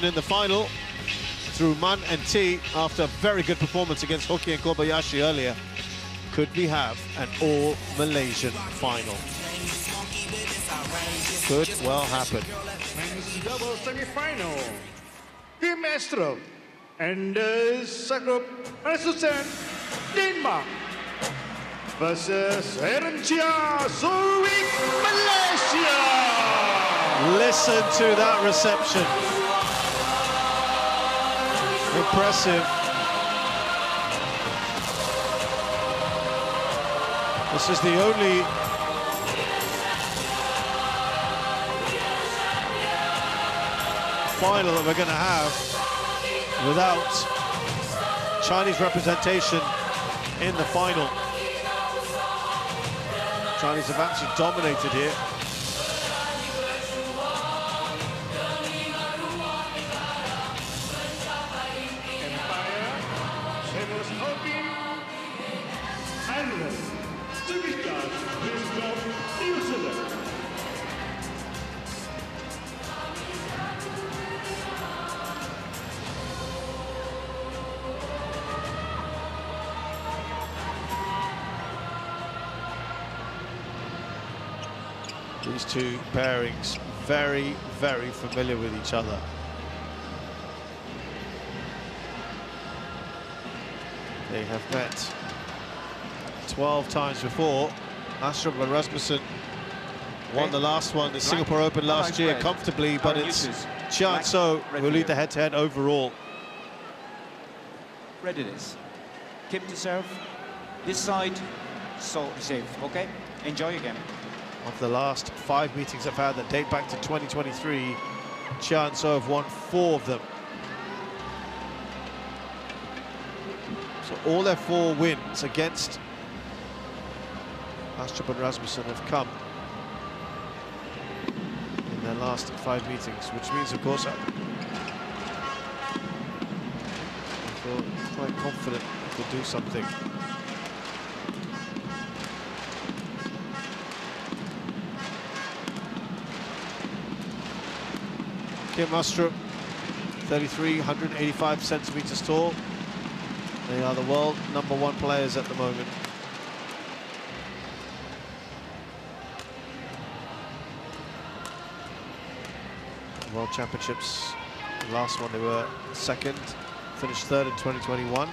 In the final through Man and T after a very good performance against Hoki and Kobayashi earlier. Could we have an all-Malaysian final? Could well happen. Men's double semi-final. Team Astrup and Astrup Rasmussen, Denmark versus Chia, Malaysia. Listen to that reception. Impressive. This is the only final that we're going to have without Chinese representation in the final. Chinese have actually dominated here. These two pairings very, very familiar with each other. They have met 12 times before. Astrup and Rasmussen won the last one, the Singapore Open last year comfortably, but it's Chia and So who lead the head-to-head overall. Readiness. Keep to serve. This side, so receive. Okay? Enjoy your game. Of the last 5 meetings I've had that date back to 2023, Chia and So have won 4 of them. So all their 4 wins against Astrup and Rasmussen have come in their last 5 meetings, which means, of course, I feel quite confident to do something. Kim Astrup, 33, 185 centimeters tall. They are the world #1 players at the moment. World Championships, the last one they were second, finished third in 2021.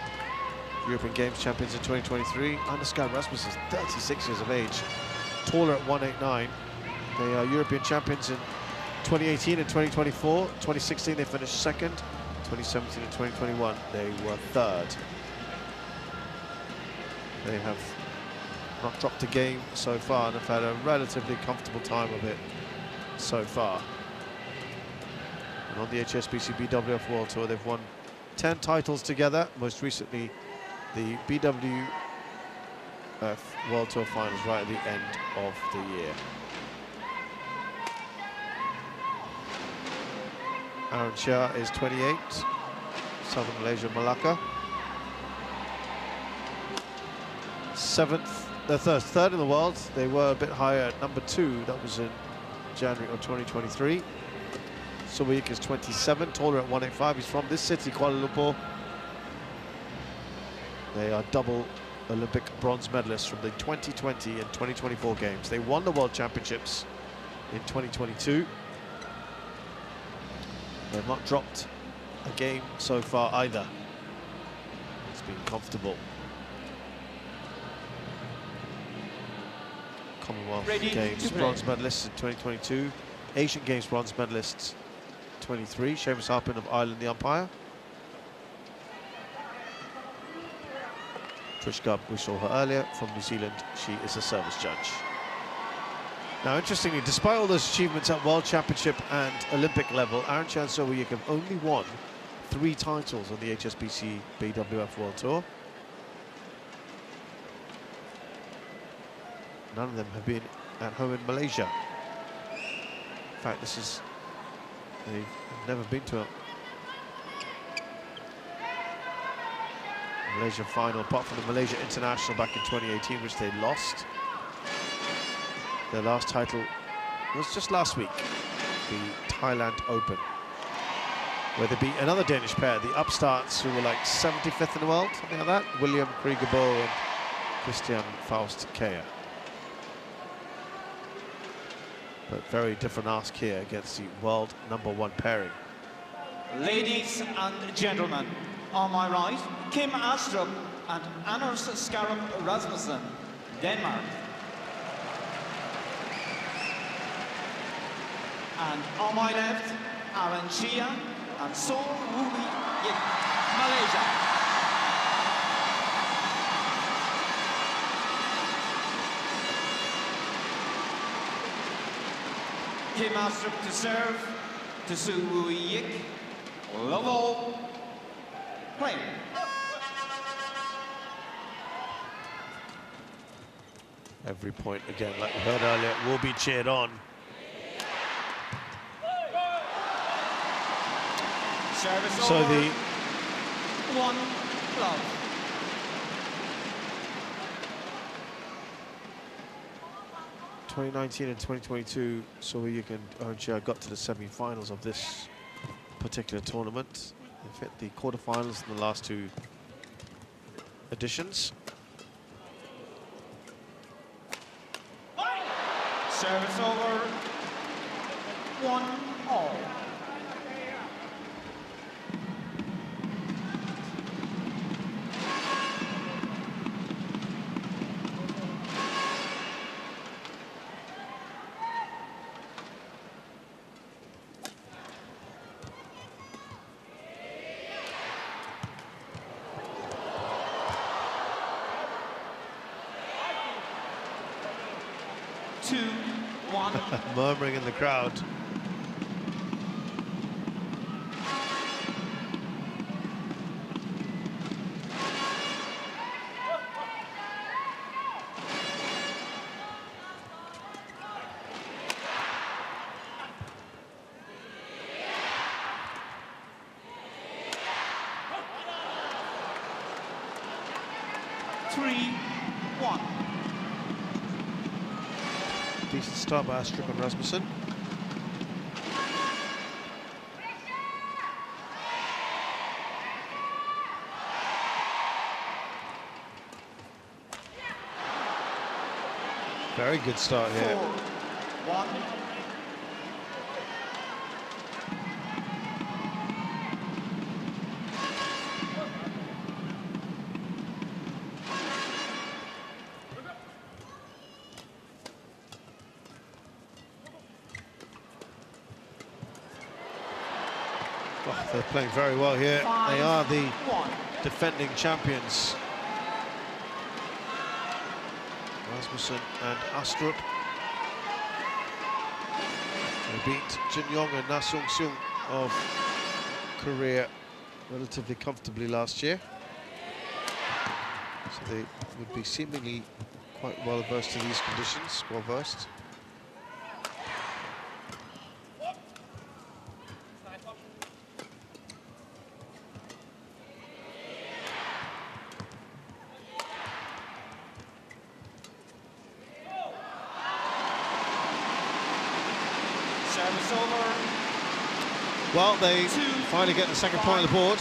European Games champions in 2023. Undersky Rasmussen is 36 years of age, taller at 189. They are European champions in 2018 and 2024. 2016 they finished second. 2017 and 2021 they were third. They have not dropped a game so far and have had a relatively comfortable time of it so far. And on the HSBC BWF World Tour they've won 10 titles together, most recently the BWF World Tour finals right at the end of the year. Chia is 28, Southern Malaysia, Malacca. Third in the world. They were a bit higher at #2. That was in January of 2023. Sudirman is 27, taller at 185. He's from this city, Kuala Lumpur. They are double Olympic bronze medalists from the 2020 and 2024 games. They won the World Championships in 2022. They've not dropped a game so far either. It's been comfortable. Commonwealth Games bronze medalists in 2022. Asian Games bronze medalists 23. Seamus Harpin of Ireland, the umpire. Trish Gubb, we saw her earlier, from New Zealand. She is a service judge. Now, interestingly, despite all those achievements at World Championship and Olympic level, Chia and So have only won 3 titles on the HSBC BWF World Tour. None of them have been at home in Malaysia. In fact, they've never been to a Malaysia final, apart from the Malaysia International back in 2018, which they lost. Their last title was just last week, the Thailand Open. where they beat another Danish pair, the upstarts, who were like 75th in the world, something like that. William Kriegerbo and Christian Faust Kea. But very different ask here against the world #1 pairing. Ladies and gentlemen, on my right, Kim Astrup and Anders Skarup Rasmussen, Denmark. And on my left, Aaron Chia and PERODUA Malaysia. Kim Astrup to serve, to PERODUA. Love all. Play. Every point, again, like we heard earlier, will be cheered on. Service So over. the 1 love. '19 and 2022, so you can Chia got to the semi-finals of this particular tournament. They've hit the quarterfinals in the last 2 editions. Service over. 1-all. Murmuring in the crowd. Decent start by Astrup and Rasmussen. Very good start here. 4-1. Oh, they're playing very well here. They are the defending champions. Rasmussen and Astrup. They beat Jin Yong and Na Sung Seung of Korea relatively comfortably last year. So they would be seemingly quite well versed to these conditions, well versed. Service over. Well, they finally get the second point on the board.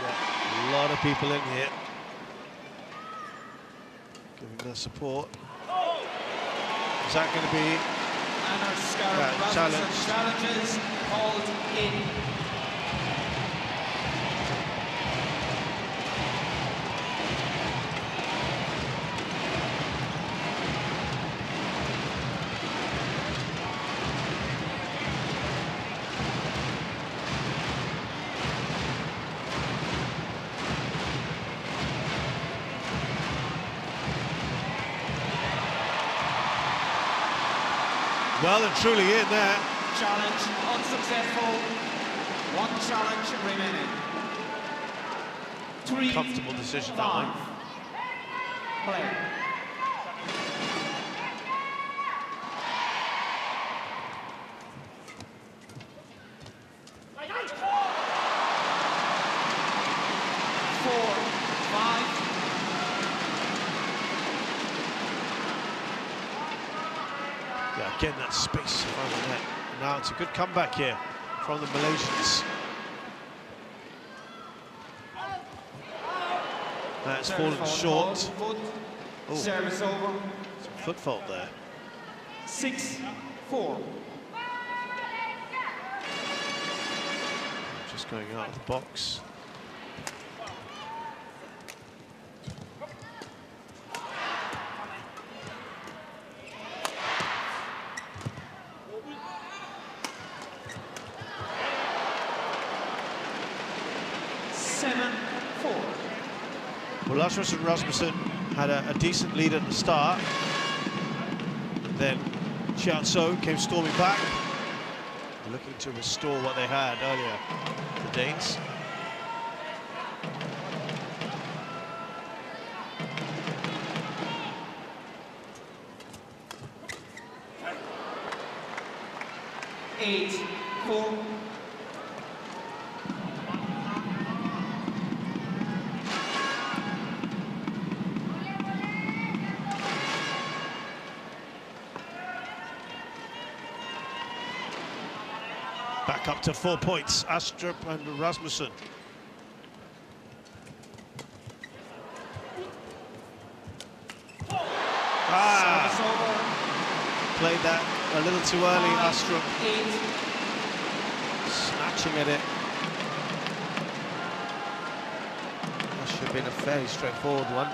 Yeah, a lot of people in here giving their support. Is that going to be challenge? Challenges called in. Well and truly in there. Challenge unsuccessful. 1 challenge remaining. 3, Comfortable decision, that one. 5. Play. 4-5. Yeah, again, that space around the net. Now it's a good comeback here from the Malaysians. That's fallen short. Oh, Service over. some foot fault there. 6-4. Just going out of the box. Well, Rasmussen had a decent lead at the start. Then Chia came storming back, looking to restore what they had earlier, the Danes. Eight, 4. Back up to 4 points, Astrup and Rasmussen. Played that a little too early, Astrup. Snatching at it. That should have been a fairly straightforward one.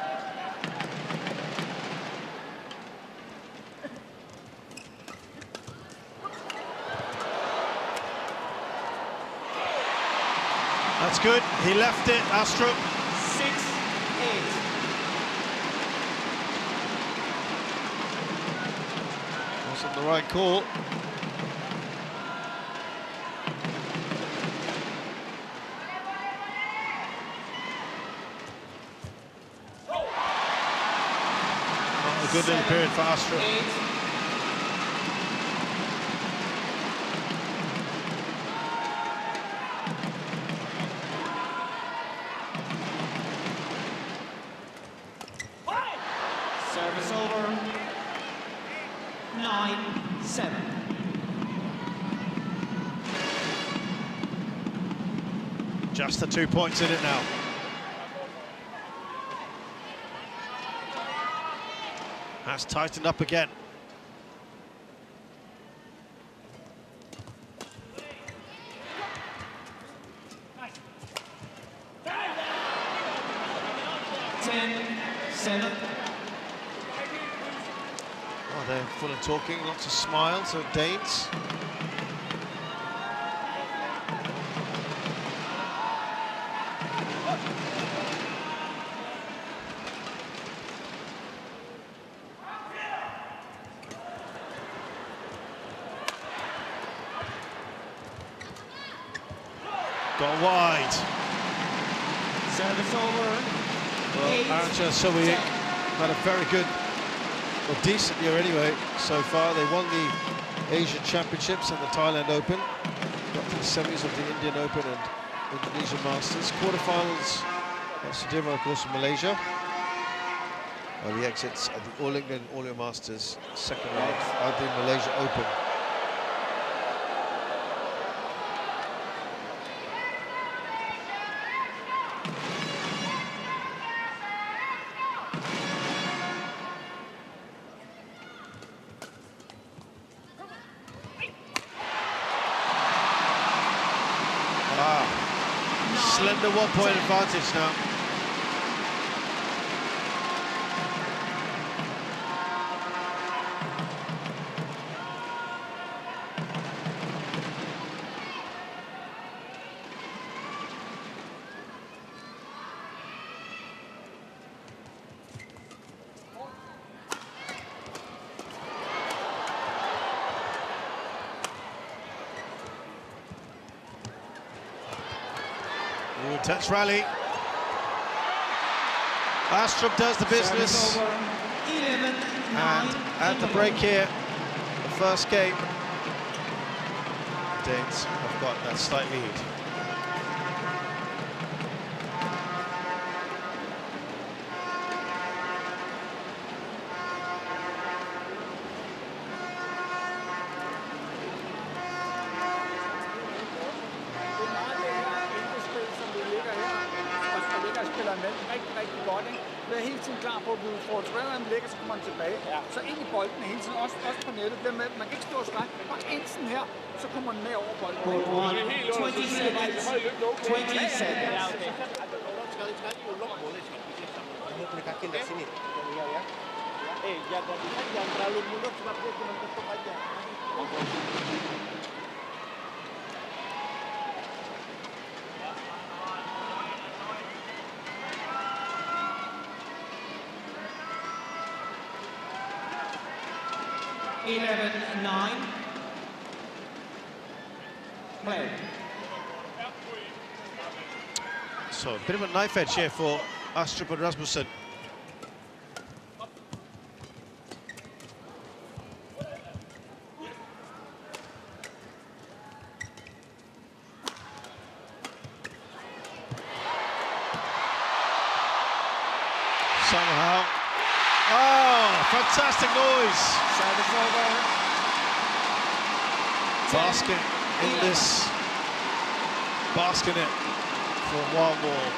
That's good. He left it, Astrup. 6-8. Wasn't the right call. Not a good little period for Astrup. 8. Service over. 9-7. Just the 2 points in it now. That's tightened up again. Oh, they're full of talking, lots of smiles, the Danes. Gone wide. Service over. Well, Axiata had a very good, or decent year anyway, so far. They won the Asian Championships and the Thailand Open. Got to the semis of the Indian Open and Indonesian Masters. Quarterfinals at Sudirman, of course, in Malaysia. The exits at the All England All Year Masters second round at the Malaysia Open. Slender 1 point advantage now. Intense rally. Astrup does the business. 11, and at the break here, the first game, the Danes have got that slight lead. imellem rigtig godt, ikke? Være hele tiden klar på, at vi får et spiller, han lægger, så kommer han tilbage. Ja. Så ind i bolden hele tiden, også på nettet. Man kan ikke stå og strække, bare ind sådan her, så kommer man med over bolden. 20 seconds. 20 seconds. Jangan terlalu mundur sebab dia cuma ketuk aja. 11-9. Play. So a bit of a knife edge here for Astrup and Rasmussen. Somehow. Oh, fantastic noise. Service over. Basket in this. Basking it for one more.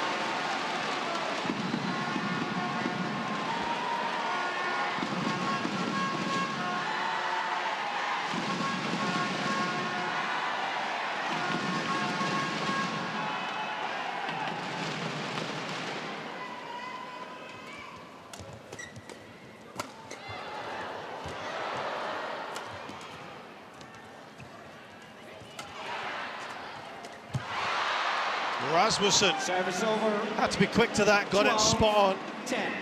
Rasmussen Service over. had to be quick to that, got it spot on. 10.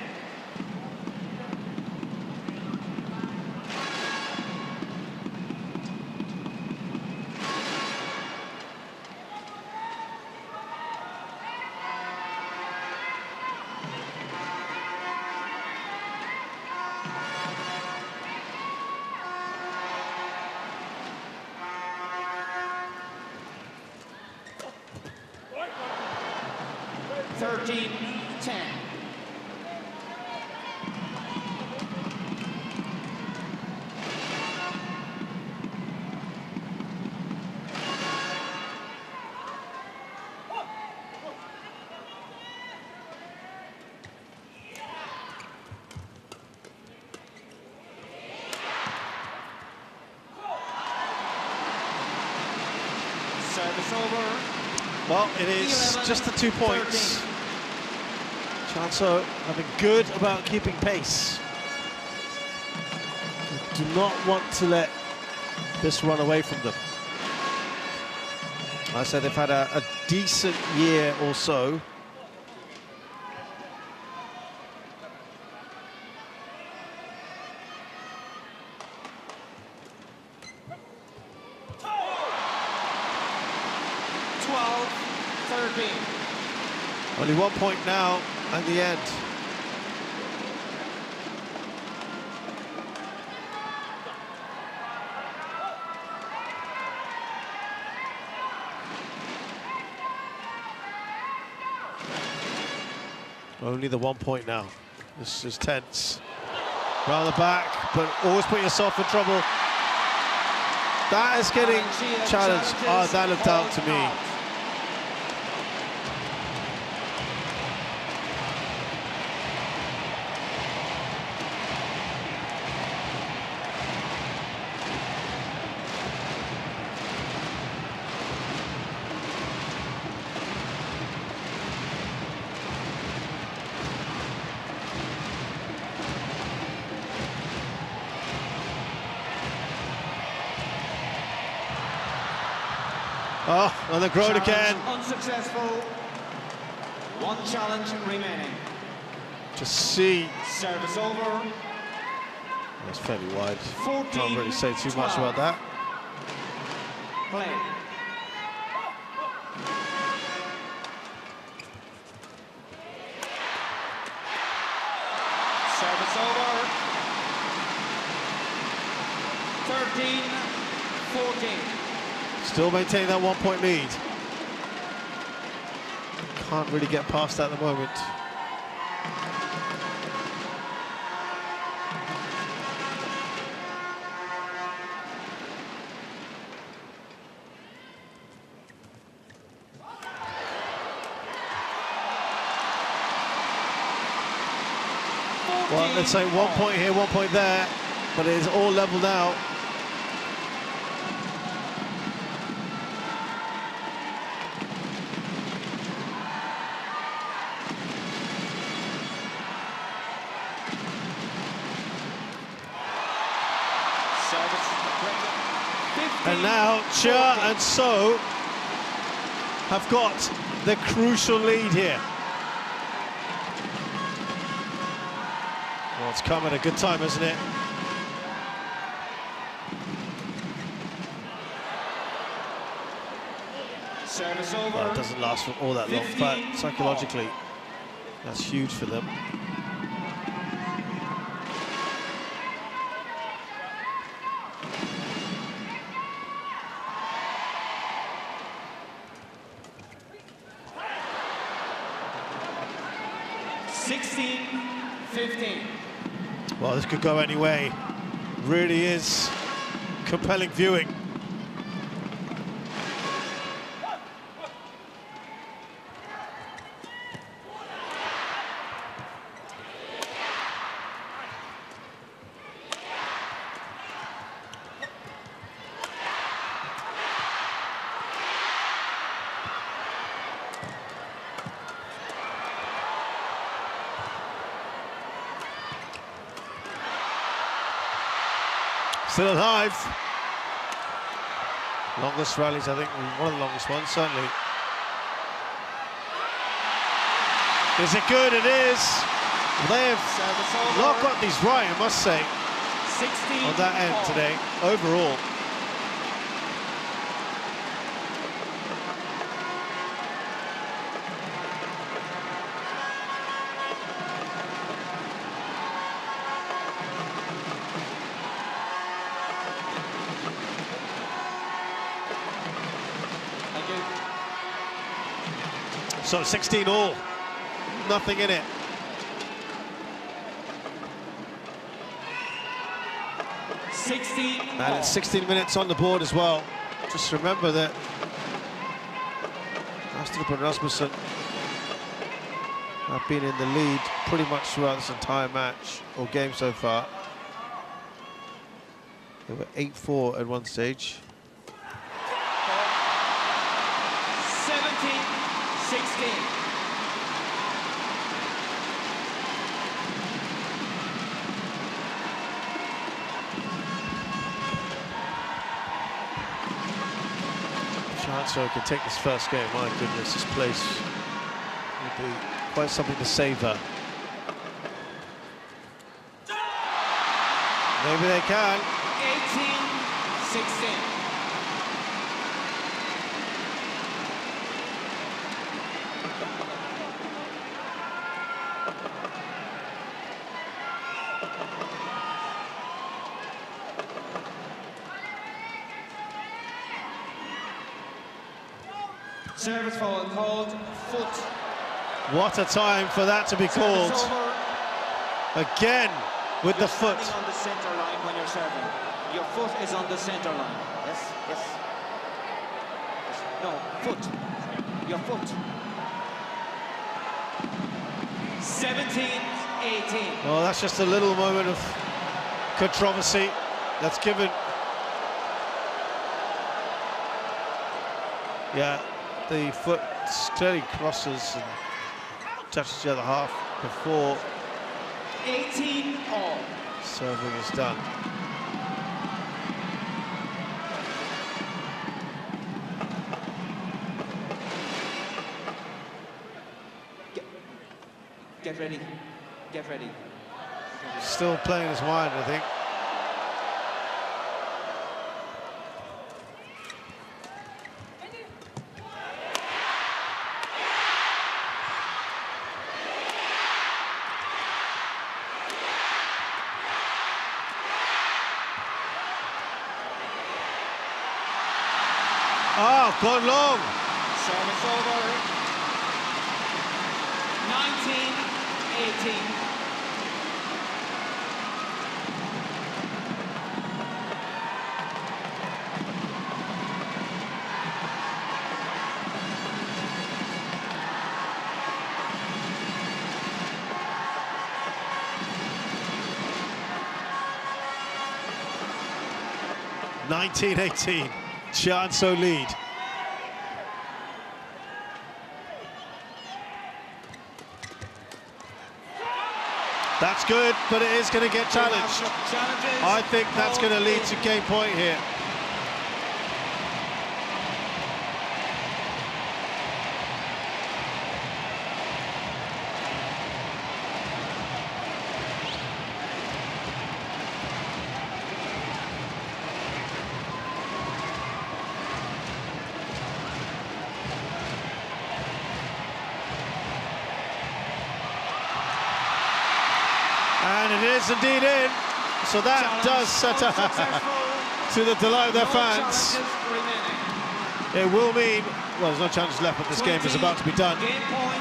Service over. Well, it is 11, just the 2 points. 13. Chanso have been good about keeping pace. They do not want to let this run away from them. I said they've had a decent year or so. Only 1 point now at the end. Only the 1 point now. This is tense. Round the back, but always put yourself in trouble. That is getting challenged. Oh, that looked out to me. Oh, on the ground again. Unsuccessful. One challenge remaining. Just see. Service over. That's fairly wide. 14, Can't really say too much 12. about that. Play. Service over. 13-14. Still maintaining that 1 point lead. Can't really get past that at the moment. Well, let's say 1 point here, 1 point there, but it is all level now. And now Chia and So have got the crucial lead here. Well, it's come at a good time, isn't it? Service over. Well, it doesn't last for all that long, but psychologically, that's huge for them. Well, this could go any way. Really is compelling viewing. Still alive. Longest rallies, I think, one of the longest ones, certainly. Is it good? It is. They've not got these right, I must say, on that end today, overall. So 16 all, nothing in it. And it's 16 minutes on the board as well. Just remember that Astrup and Rasmussen have been in the lead pretty much throughout this entire match or game so far. They were 8-4 at one stage. 16. Chancellor can take this first game. My goodness, this place will be quite something to savour. Maybe they can. 18-16. Service foul called, foot. What a time for that to be called. Again with the foot. You're on the center line when you're serving. Your foot is on the center line. Yes, yes. No, foot. Your foot. 17-18. Well, that's just a little moment of controversy that's given. Yeah. The foot clearly crosses and touches the other half before 18 all. Serving is done. Get ready. Get ready. Still playing his mind, I think. Oh, gone long. Service over. 19-18. 19-18. Chia and So lead. That's good, but it is going to get challenged. I think that's going to lead to game point here. And it is indeed in, so that does set up to the delight of their fans. It will mean, well, there's no chance left, but this game is about to be done.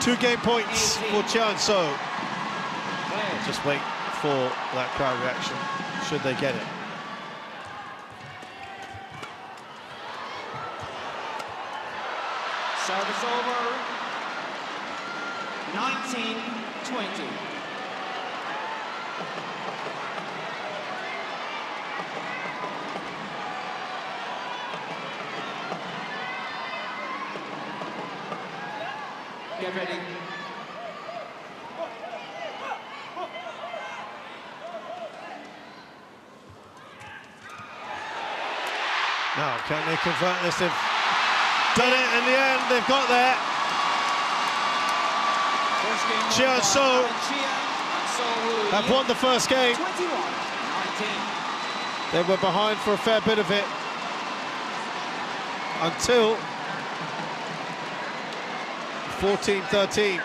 2 game points for Chia and So. Just wait for that crowd reaction, should they get it. Service over. 19-20. Get ready. Now, can they convert this? They've done it in the end, they've got there. Chia and So have won the first game. 21-19. They were behind for a fair bit of it until 14-13.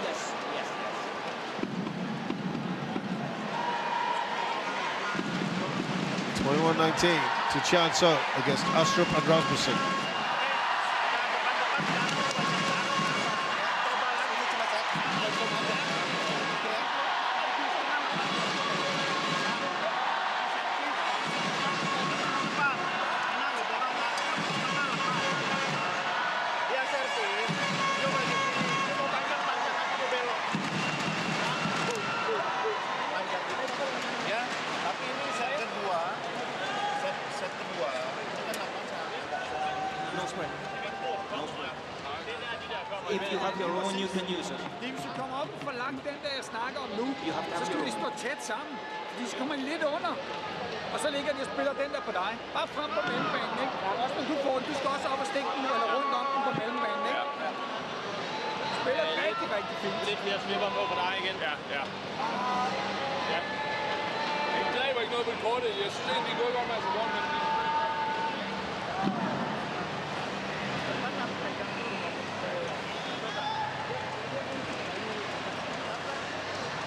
Yes, yes. 21-19 to Chia and So against Astrup and Rasmussen. If you have your own, you can use it. Hvis du kommer op og forlanger den, der jeg snakker om nu, så skal vi stå tæt sammen. De kommer lidt under. Og så ligger de og spiller den der på dig. Bare frem på mellembanen, ikke? Også når du får den, du skal også op og stikke den eller rundt om den på mellembanen, ikke? Du spiller rigtig, rigtig fint. Det bliver slipper på for dig igen. Ja. Jeg glæder ikke noget på det korte. Jeg synes egentlig, det går godt med at gå med det.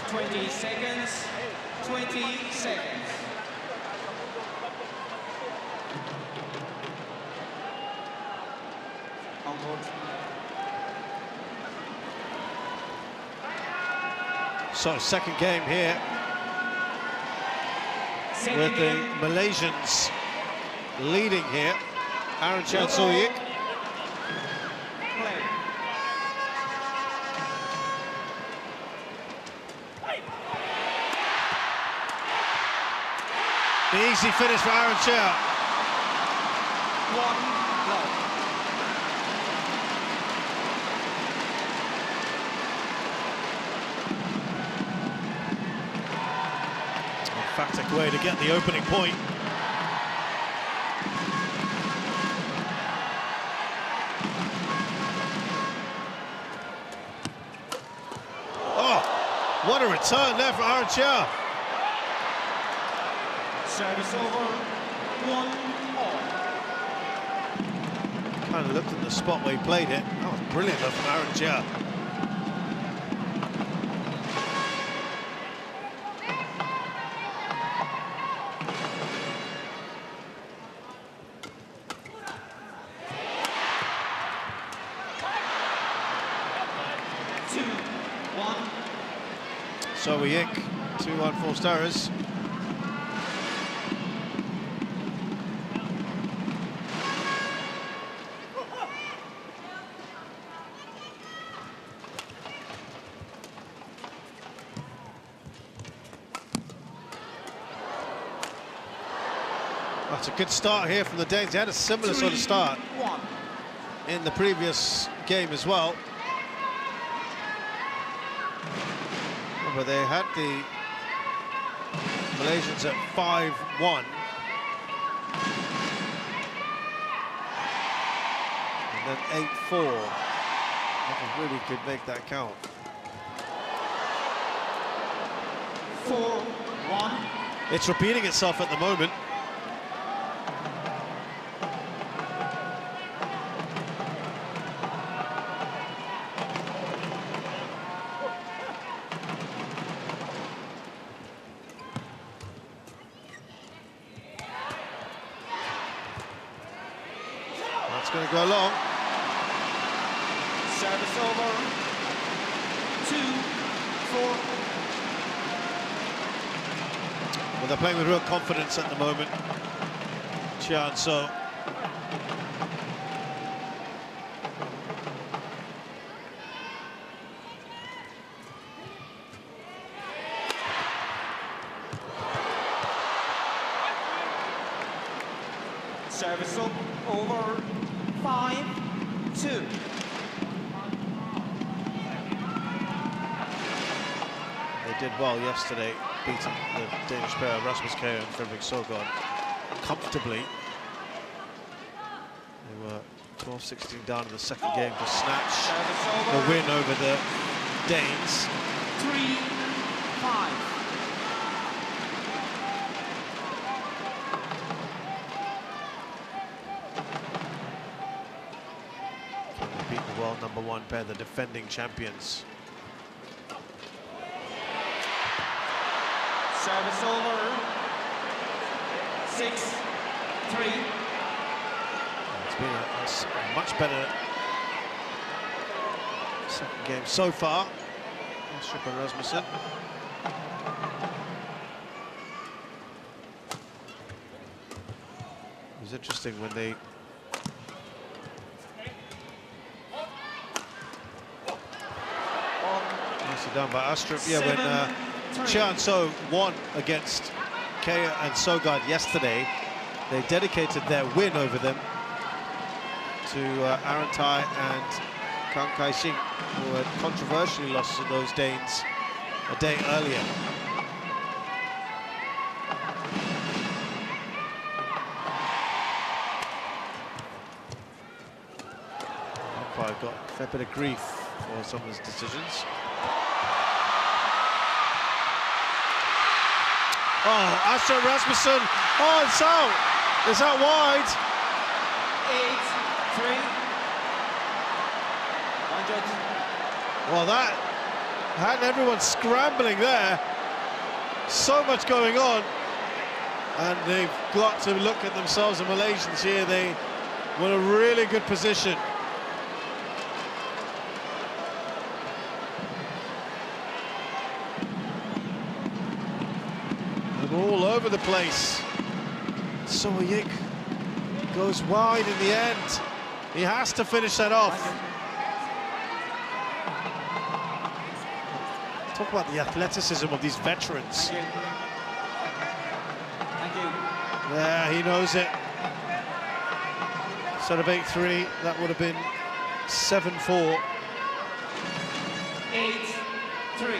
20 seconds. 20 seconds. On board. So, second game here with the Malaysians leading here. Aaron Chansooyik. The easy finish for Aaron Chia. 1 love. Emphatic way to get the opening point. Oh, what a return there for Aaron Chia. Service over. 1-all. Kind of looked at the spot where he played it. That was brilliant though from Aaron Chia. So we ink 2-1 for Starers. That's a good start here from the Danes. They had a similar sort of start in the previous game as well. But they had the Malaysians at 5-1. And then 8-4. That really could make that count. 4-1. It's repeating itself at the moment. That's going to go long. Service over. 2-4. Well, they're playing with real confidence at the moment. Chia and So. Service over. 5-2. They did well yesterday, beating the Danish pair, Rasmussen and Fredrik Søgaard, comfortably. They were 12-16 down in the second game to snatch the win over the Danes. 3-5. Beat the world #1 pair, the defending champions. Service over. 6-3. It's been a much better second game so far. Astrup and Rasmussen. It was interesting when they nicely done by Astrup. Yeah, when Chia and So won against Chia and Søgaard yesterday, they dedicated their win over them to Arantai and Kang Kai-shing, who had controversially lost to those Danes a day earlier. Umpire got a fair bit of grief for some of his decisions. Oh, Astrup Rasmussen. Oh, it's out. It's out wide. 8-3. Well, that had everyone scrambling there. So much going on. And they've got to look at themselves, the Malaysians here. They were in a really good position. All over the place. So Yik goes wide in the end. He has to finish that off. Talk about the athleticism of these veterans. Thank you. Yeah, he knows it. Instead of 8-3, that would have been 7-4. 8-3.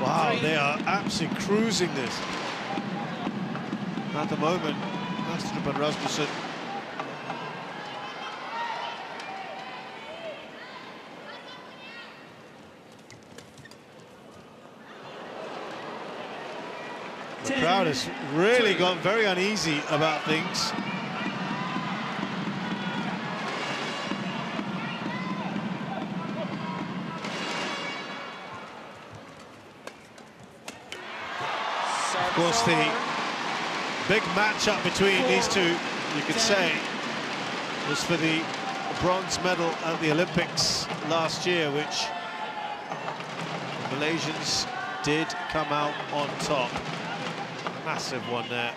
Wow, they are absolutely cruising this. At the moment, Astrup and Rasmussen. The crowd has really gone very uneasy about things. Of course, the big matchup between these two, you could say, was for the bronze medal at the Olympics last year, which the Malaysians did come out on top. Massive one there.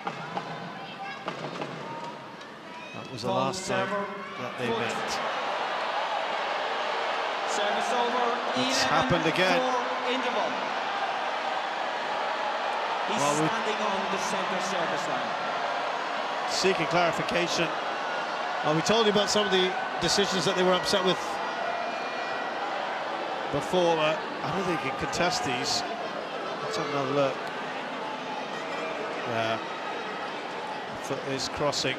was the last time that they met. Service over. It's happened again. Interval. He's standing on the center service line. Seeking clarification. We told you about some of the decisions that they were upset with before. I don't think he can contest these. Let's have another look. Yeah. Foot is crossing.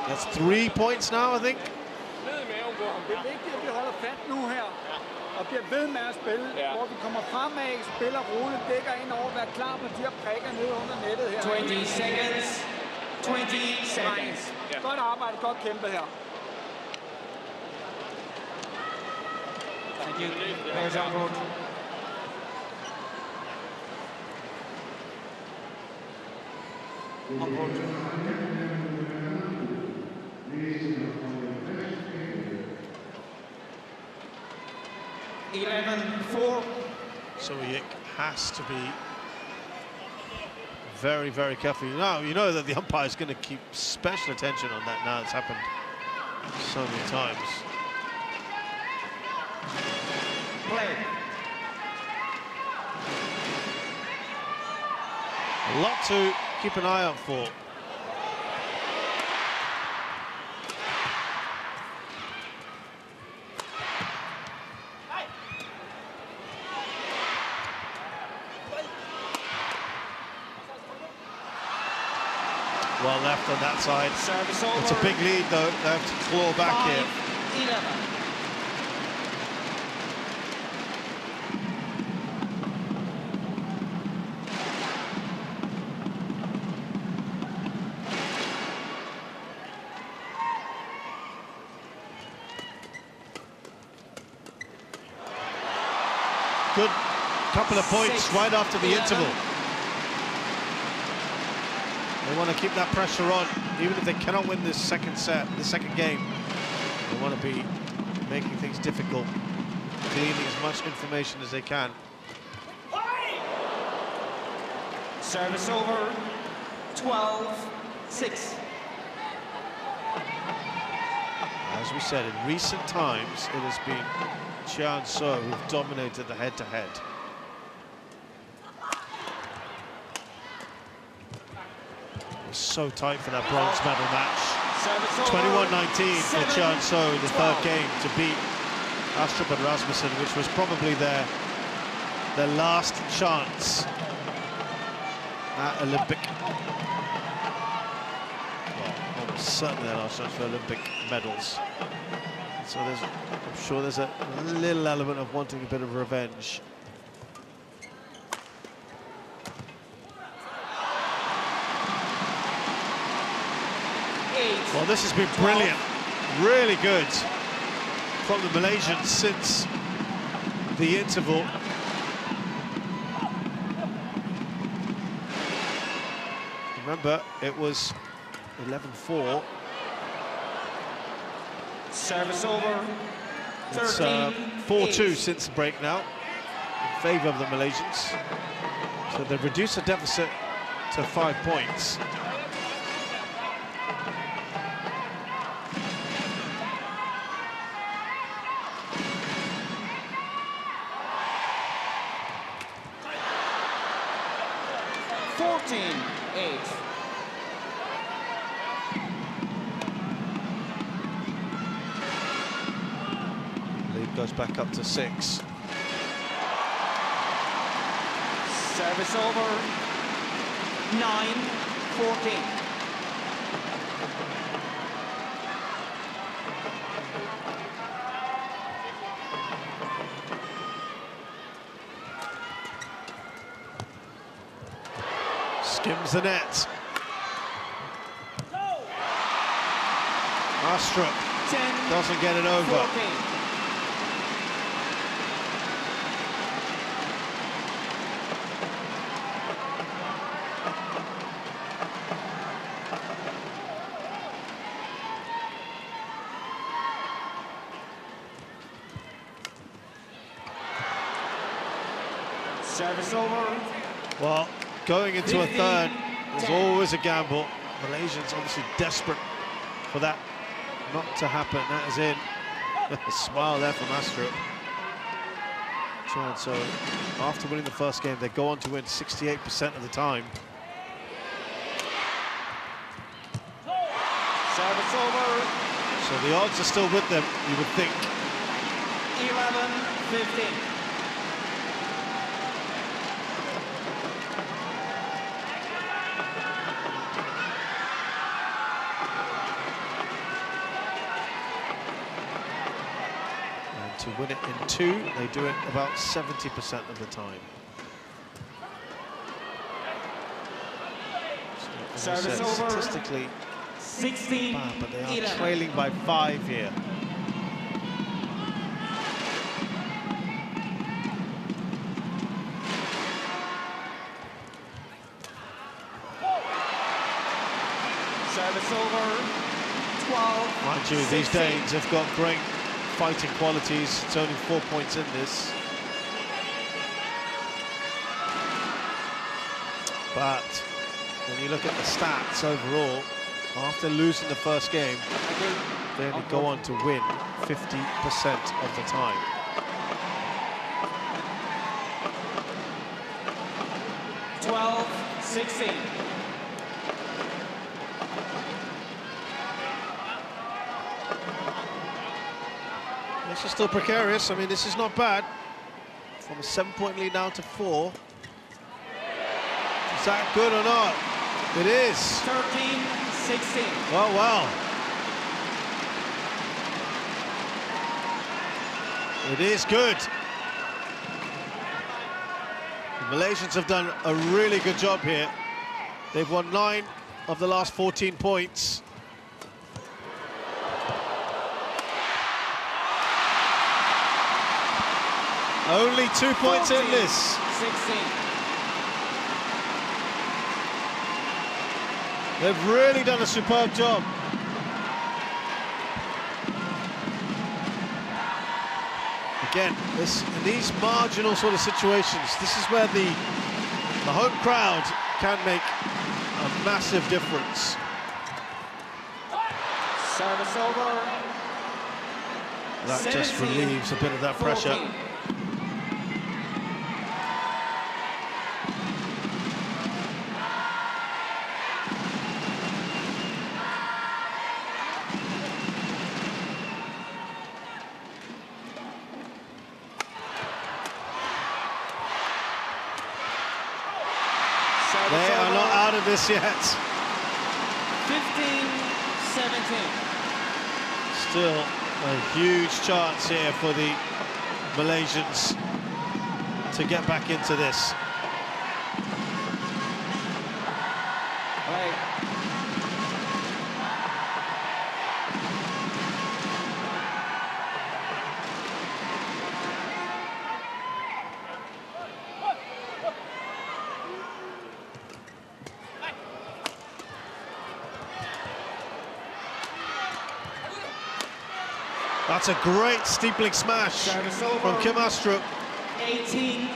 That's 3 points now, I think. Det er vigtigt, at vi holder fat nu her, og bliver ved med at spille, hvor vi kommer fremad, spiller roligt, dækker ind over, være klar med de her prikker nede under nettet her. 20 seconds. 20 seconds. Godt arbejde, godt kæmpet her. Thank you. There's our court. On court. So he has to be very, very careful. Now, you know that the umpire is going to keep special attention on that now. It's happened so many times. Play. A lot to keep an eye out for. Well left on that side. It's a big lead though. They have to claw back here. 11. Good couple of points right after the interval. They want to keep that pressure on, even if they cannot win this second set, the second game. They want to be making things difficult, gleaning as much information as they can. Service over. 12-6. As we said, in recent times, it has been Chia and So who've dominated the head-to-head. So tight for that bronze medal match. 21-19 for Chia and So in the third game to beat Astrup and Rasmussen, which was probably their last chance at Olympic. Well, almost certainly their last chance for Olympic medals. So I'm sure there's a little element of wanting a bit of revenge. Well, this has been brilliant, really good from the Malaysians since the interval. Remember, it was 11-4. Service over. It's 4-2 since the break now, in favour of the Malaysians. So they've reduced the deficit to 5 points. Goes back up to 6. Service over. 9-14. Skims the net. Astrup doesn't get it over. 14. Service over. Well, going into a third is always a gamble. Malaysians obviously desperate for that not to happen. That is in. A smile there from Astrup. So after winning the first game, they go on to win 68% of the time. Service over. So the odds are still with them, you would think. 11-15. To win it in 2, they do it about 70% of the time. So, as I said, statistically 16, bad, but they are 11. trailing by 5 here. Service over. 12. Mind you, 16. these Danes have got great fighting qualities. It's only 4 points in this. But when you look at the stats overall, after losing the first game, they only go on to win 50% of the time. (12-16). This is still precarious. I mean, this is not bad. From a 7-point lead now to 4. Is that good or not? It is. 13-16. Well, well. It is good. The Malaysians have done a really good job here. They've won 9 of the last 14 points. Only 2 points in this. 16. They've really done a superb job. Again, in these marginal sort of situations, this is where the home crowd can make a massive difference. Service over. That just relieves a bit of that pressure. 14. They are not out of this yet. 15-17. Still a huge chance here for the Malaysians to get back into this. Right. That's a great steepling smash from Kim Astrup. 18-15.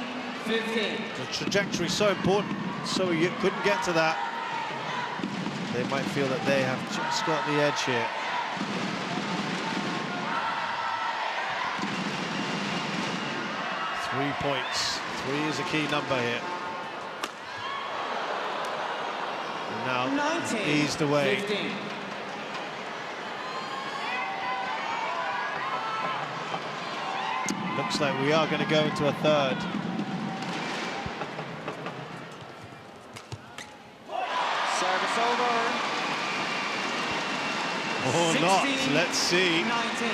The trajectory so important, so you couldn't get to that. They might feel that they have just got the edge here. Three points. 3 is a key number here. And now eased away. 15. Looks like we are going to go into a third. Service over. Or 16, not, let's see. 19.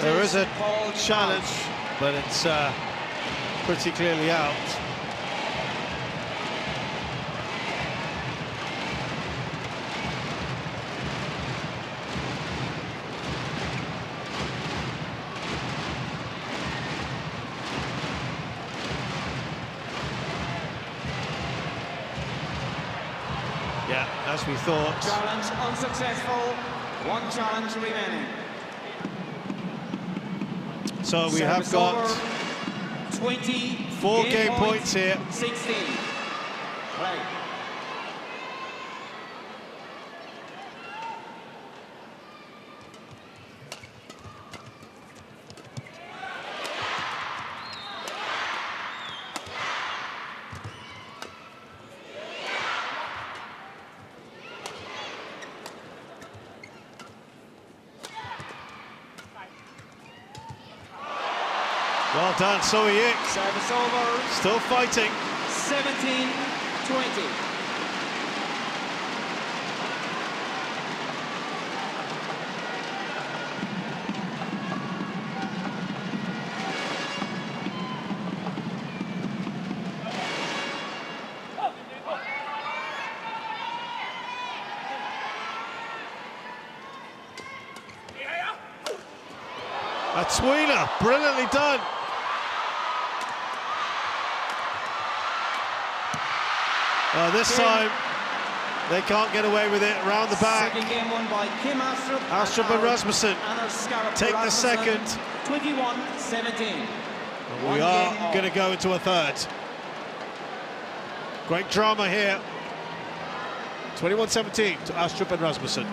There is a challenge, but it's pretty clearly out. Yeah, as we thought. Challenge unsuccessful. One challenge remaining. So we have got 24 game points here. 16. Play. Well done, so are you. Service over. Still fighting. 17-20. That's Wheeler, brilliantly done. This time, they can't get away with it. Round the back. Second game won by Kim Astrup. Astrup and Rasmussen take the second. 21-17. We are going to go into a third. Great drama here. 21-17 to Astrup and Rasmussen.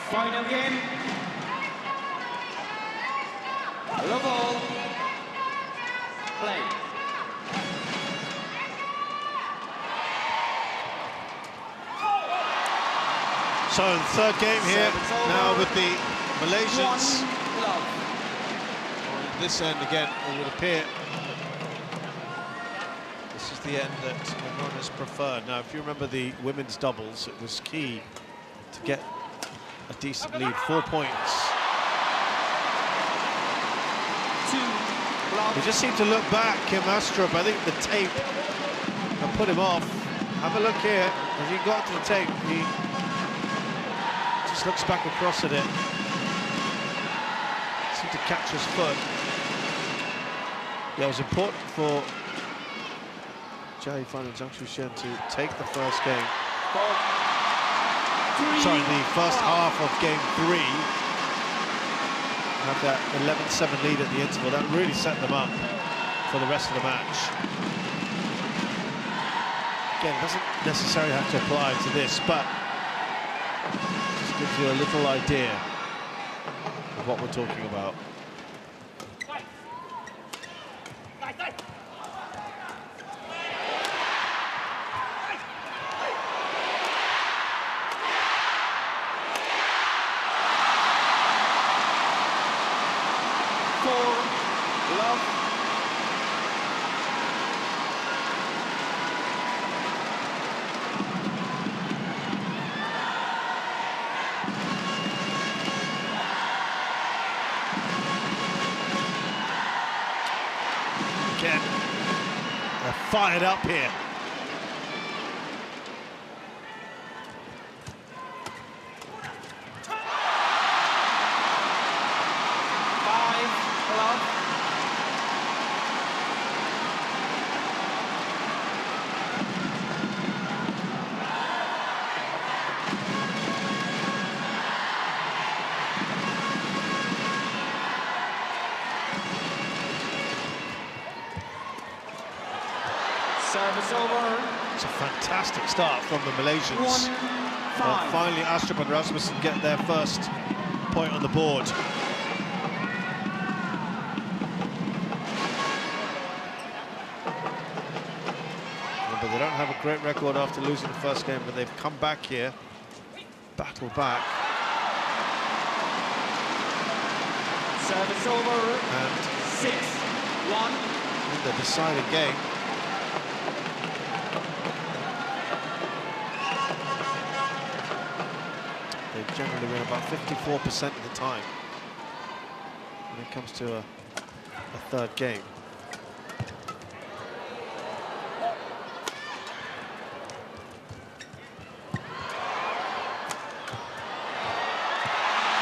Final game. Love all. Play. So the third game here, now with the Malaysians. On this end again, it would appear this is the end that everyone has preferred. Now, if you remember the women's doubles, it was key to get a decent lead, 4 points. He just seemed to look back, Kim Astrup. I think the tape put him off. Have a look here. As he got to the tape, he just looks back across at it. Seemed to catch his foot. Yeah, it was important for Chia and Zhang Shuxian to take the first game. Sorry, the first half of game 3. Have that 11-7 lead at the interval. That really set them up for the rest of the match. Again, it doesn't necessarily have to apply to this, but just gives you a little idea of what we're talking about. again. They're fired up here. Service over. It's a fantastic start from the Malaysians. 1-5. Finally, Astrup and Rasmussen get their first point on the board. Remember, they don't have a great record after losing the first game, but they've come back here, battled back. Service over. And 6-1. in the deciding game, they generally win about 54% of the time when it comes to a third game.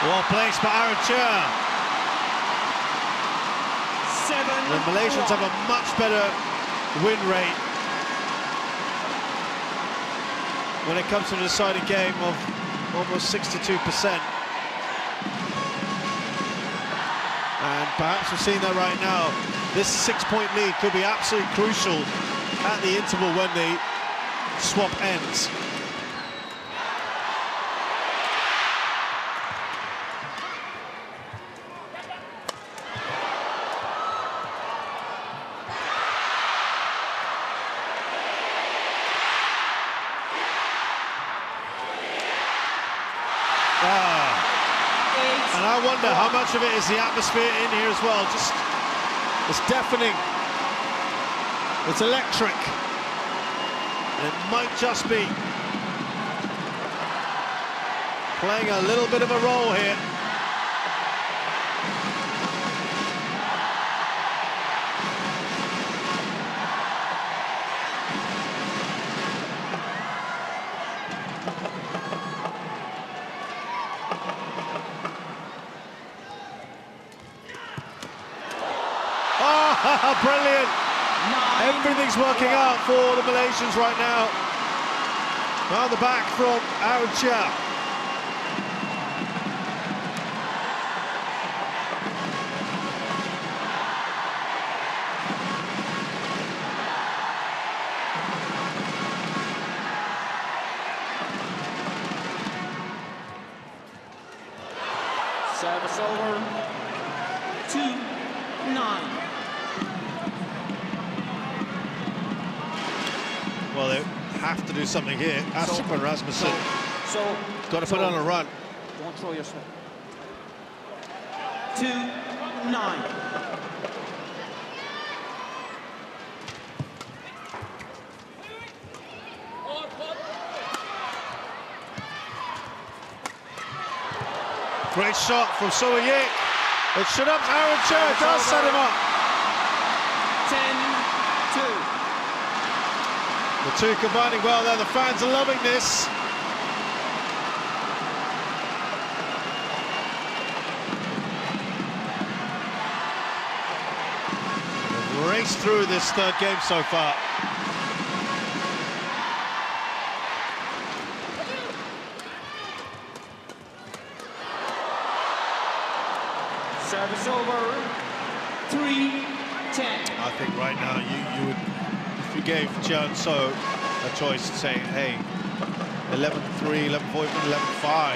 Well placed by Chia. The Malaysians have a much better win rate when it comes to the deciding game of almost 62%. And perhaps we're seeing that right now. This 6-point lead could be absolutely crucial at the interval when the swap ends. And I wonder how much of it is the atmosphere in here as well. Just, it's deafening. It's electric. And it might just be playing a little bit of a role here. Brilliant! Everything's working out for the Malaysians right now. Round the back from Chia. Service over. 2-9. Well, they have to do something here. Astrup and Rasmussen got to put on a run. Don't throw yourself. 2-9. Great shot from Sudirman. It should up. Chia does set him up. 10-2. The two combining well there. The fans are loving this. They've raced through this third game so far. Service over. 3-10. I think right now you would, if you gave Chia and So a choice saying, hey, 11-3, 11-4, 11-5,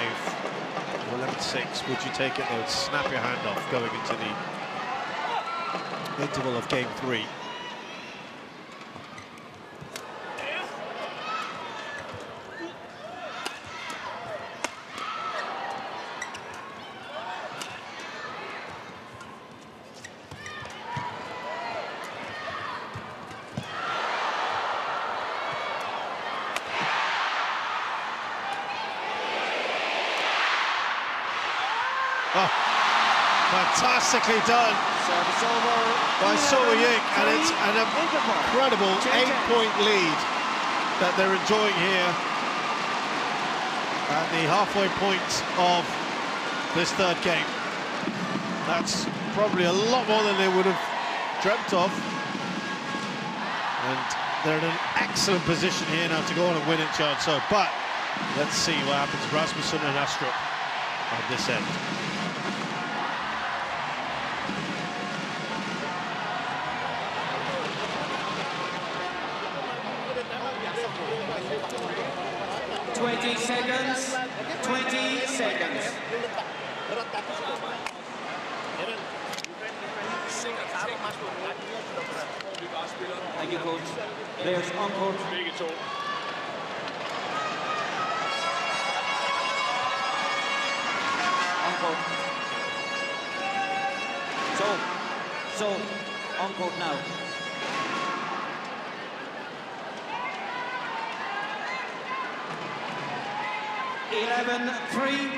or 11-6, would you take it? They would snap your hand off going into the interval of game 3. Fantastically done Service over. by Soa Ying, and it's an incredible 8-point lead that they're enjoying here at the halfway point of this third game. That's probably a lot more than they would have dreamt of. And they're in an excellent position here now to go on and win it, Chan. So, but let's see what happens. Rasmussen and Astrup on this end. Seconds. 20 seconds. Thank you, coach. Players on court. On court. So on court now. Three.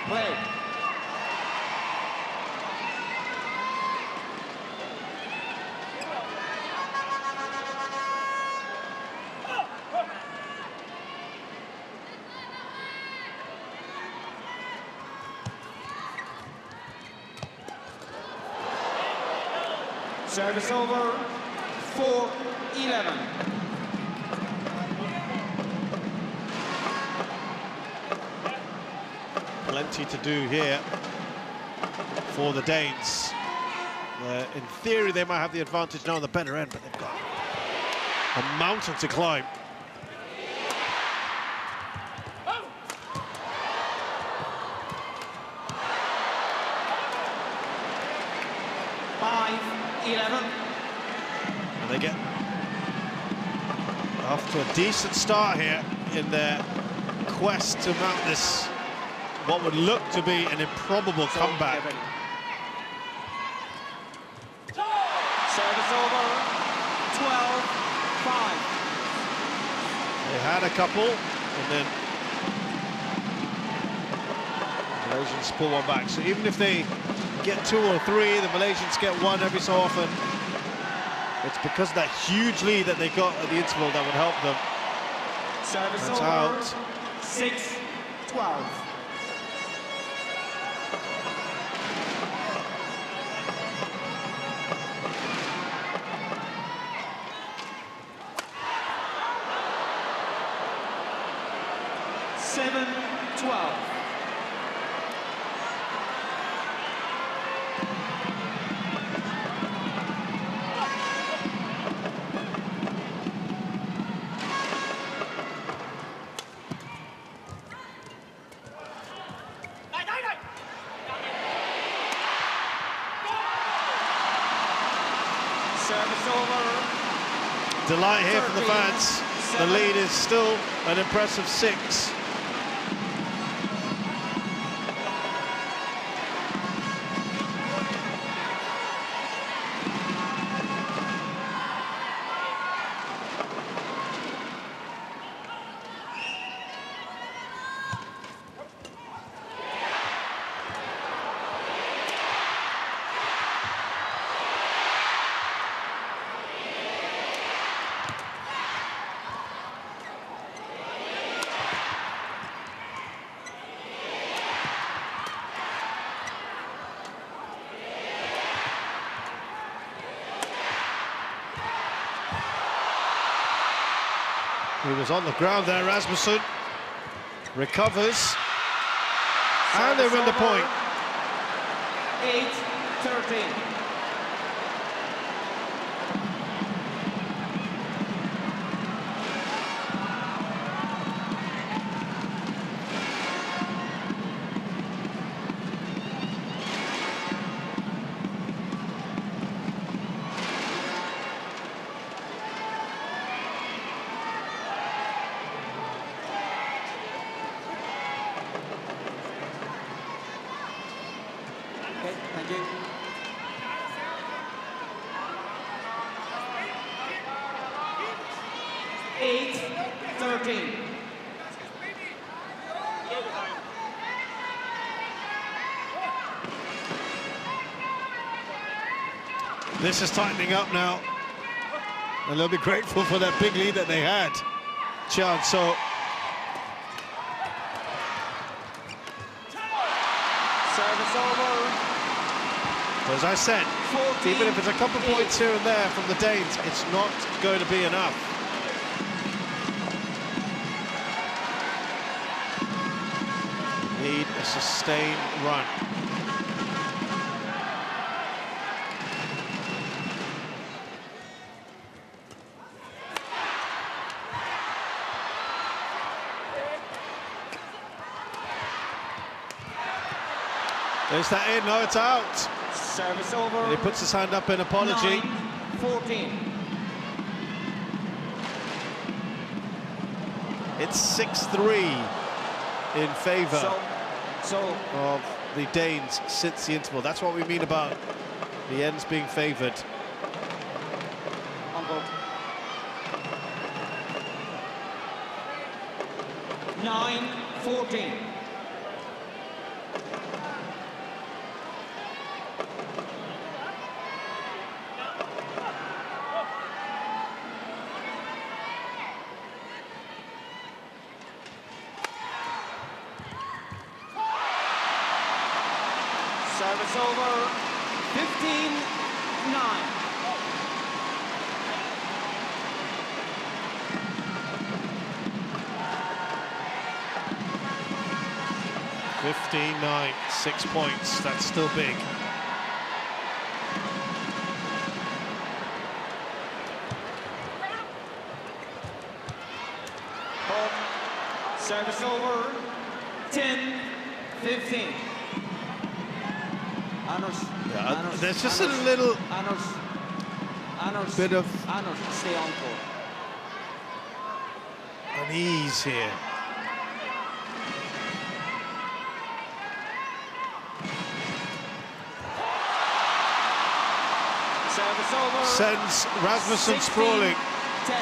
Play. Service over, 4-11. Plenty to do here for the Danes. In theory, they might have the advantage now on the better end, but they've got a mountain to climb. And they get off to a decent start here in their quest to mount this, what would look to be an improbable comeback. Service over, 12-5. They had a couple, and then the Malaysians pull one back. So even if they get 2 or 3, the Malaysians get 1 every so often. It's because of that huge lead that they got at the interval that would help them. Service That's over, out. 6-12. Delight here from the fans. The lead is still an impressive 6. He was on the ground there, Rasmussen. Recovers. And they win the point. 8-13. 8-13. This is tightening up now, and they'll be grateful for that big lead that they had. Chia, so Service over. as I said, 14, even if it's a couple points here and there from the Danes, it's not going to be enough. Need a sustained run. There's that in, no, it's out. Service over. And he puts his hand up in apology. 9-14. It's 6-3 in favour So of the Danes since the interval. That's what we mean about the ends being favoured. on board. 9-14. Service over. 15-9. 15-9, 6 points. That's still big. Service over. 10-15. Anders. There's just a little Anders. bit of Anders, stay on court. unease here. Service over. Sends Rasmussen sprawling. 10.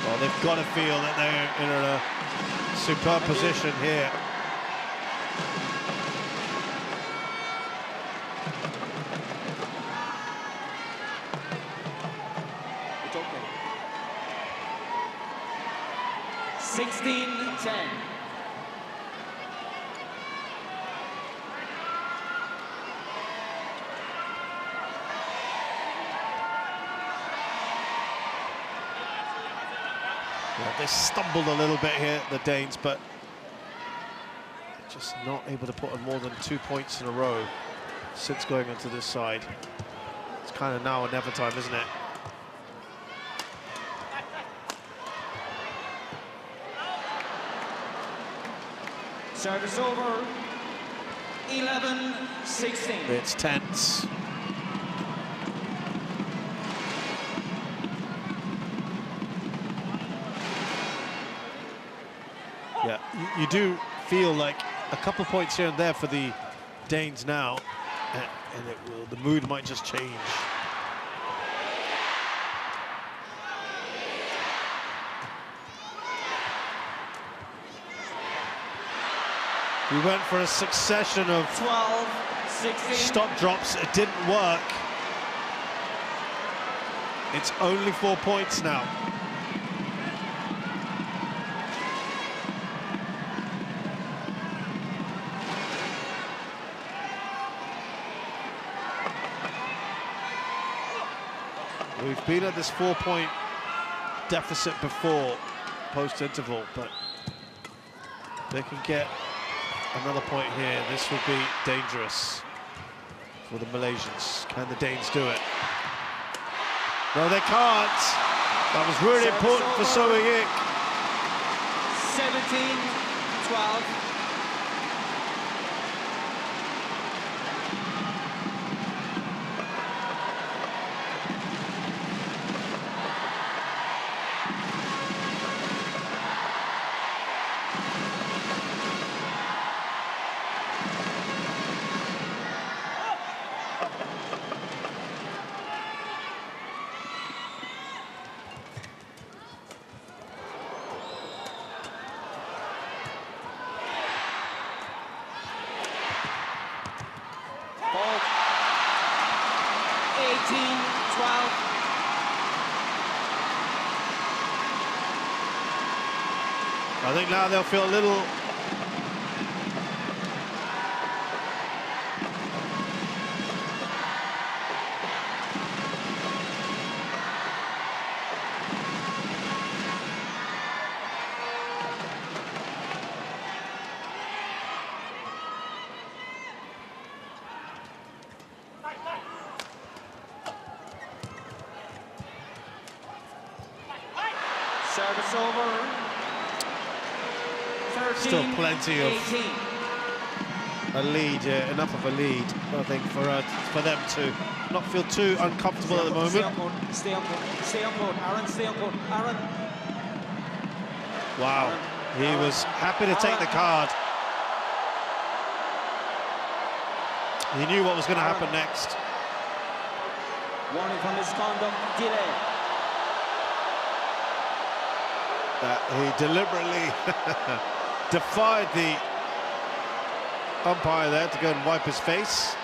Well, they've got to feel that they're in a superb position here. It's okay. 16-10. Yeah, they stumbled a little bit here, the Danes, but just not able to put on more than 2 points in a row since going onto this side. It's kind of now or never time, isn't it? Service over. 11-16. It's tense. Yeah, you do feel like a couple points here and there for the Danes now, and the mood might just change. We went for a succession of 12-16. stop drops. It didn't work. It's only 4 points now. We've been at this 4-point deficit before, post-interval, but they can get another point here. This would be dangerous for the Malaysians. Can the Danes do it? No, they can't. That was really important for Soe-Ik. 17-12. I think now they'll feel a little Service over. still plenty of 18. a lead, enough of a lead, I think, for them to not feel too uncomfortable at the moment. Stay on court, stay on court, stay on court. Aaron, stay on court. Aaron. Wow, he was happy to take the card. He knew what was going to happen next. Warning for misconduct, delay. He deliberately defied the umpire there to go and wipe his face.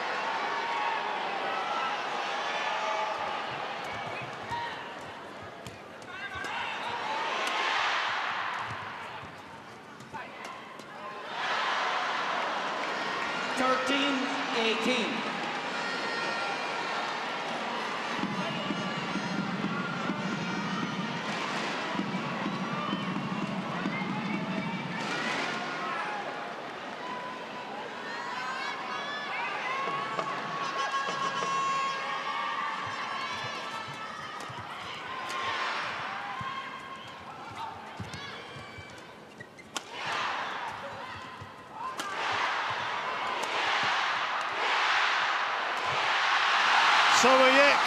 Somayek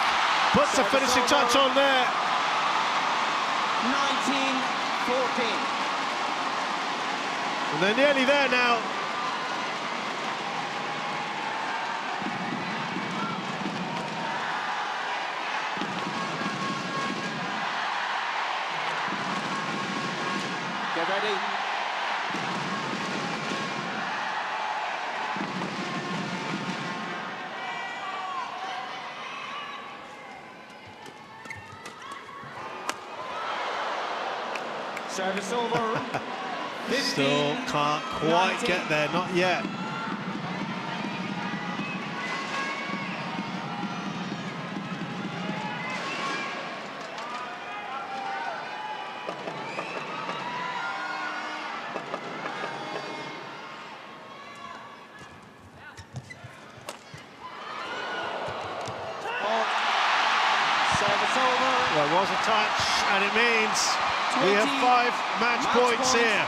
puts a finishing touch on there. 19-14. And they're nearly there now. Get ready. Service over. Still can't quite 19. get there, not yet. Service over. There was a touch, and it means we have 5 match points here.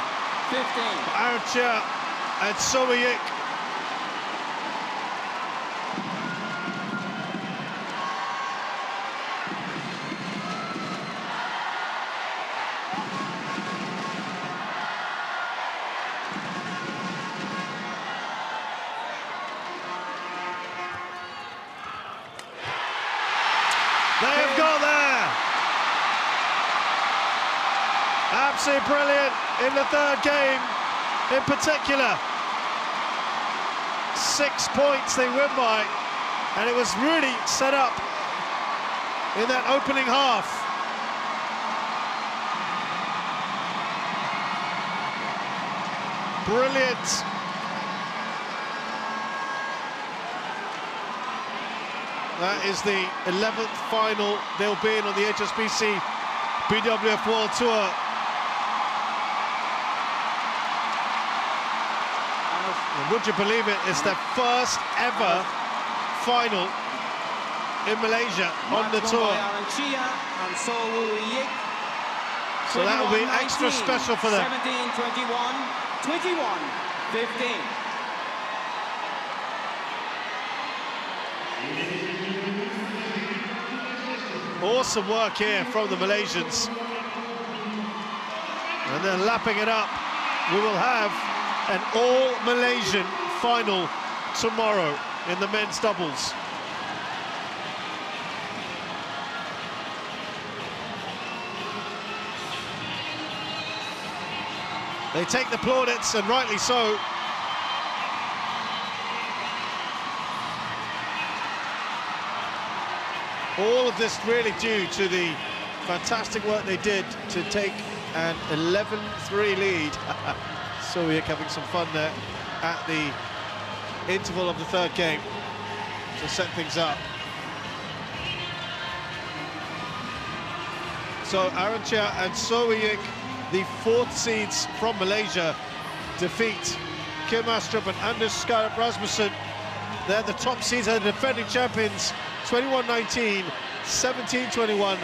15. Chia and Somayek. They have got there. Absolutely brilliant in the third game in particular. 6 points they win by, and it was really set up in that opening half. Brilliant. That is the 11th final they'll be in on the HSBC BWF World Tour. And would you believe it, it's their first ever final in Malaysia on the tour. Chia and So that will be extra special for them. 17-21, 21-15. Awesome work here from the Malaysians. And they're lapping it up. We will have an all-Malaysian final tomorrow in the men's doubles. They take the plaudits, and rightly so. All of this really due to the fantastic work they did to take an 11-3 lead. Sowiak having some fun there at the interval of the third game to set things up. So Chia and Sowiak, the fourth seeds from Malaysia, defeat Kim Astrup and Anders Rasmussen. They're the top seeds, are the defending champions, 21-19, 17-21,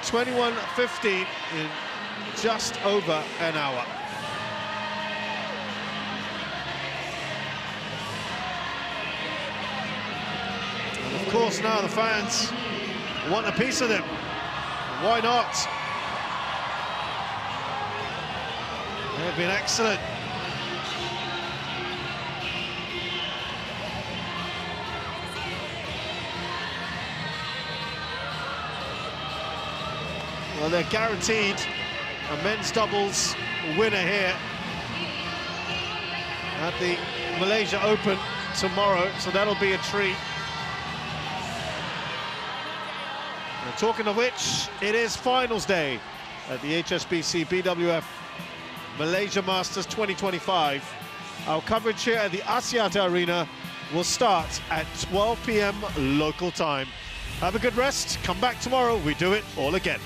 21-15 in just over an hour. And of course now the fans want a piece of them. Why not? They've been excellent. Well, they're guaranteed a men's doubles winner here at the Malaysia Open tomorrow, so that'll be a treat. And talking of which, it is finals day at the HSBC BWF Malaysia Masters 2025. Our coverage here at the Axiata Arena will start at 12 p.m. local time. Have a good rest. Come back tomorrow. We do it all again.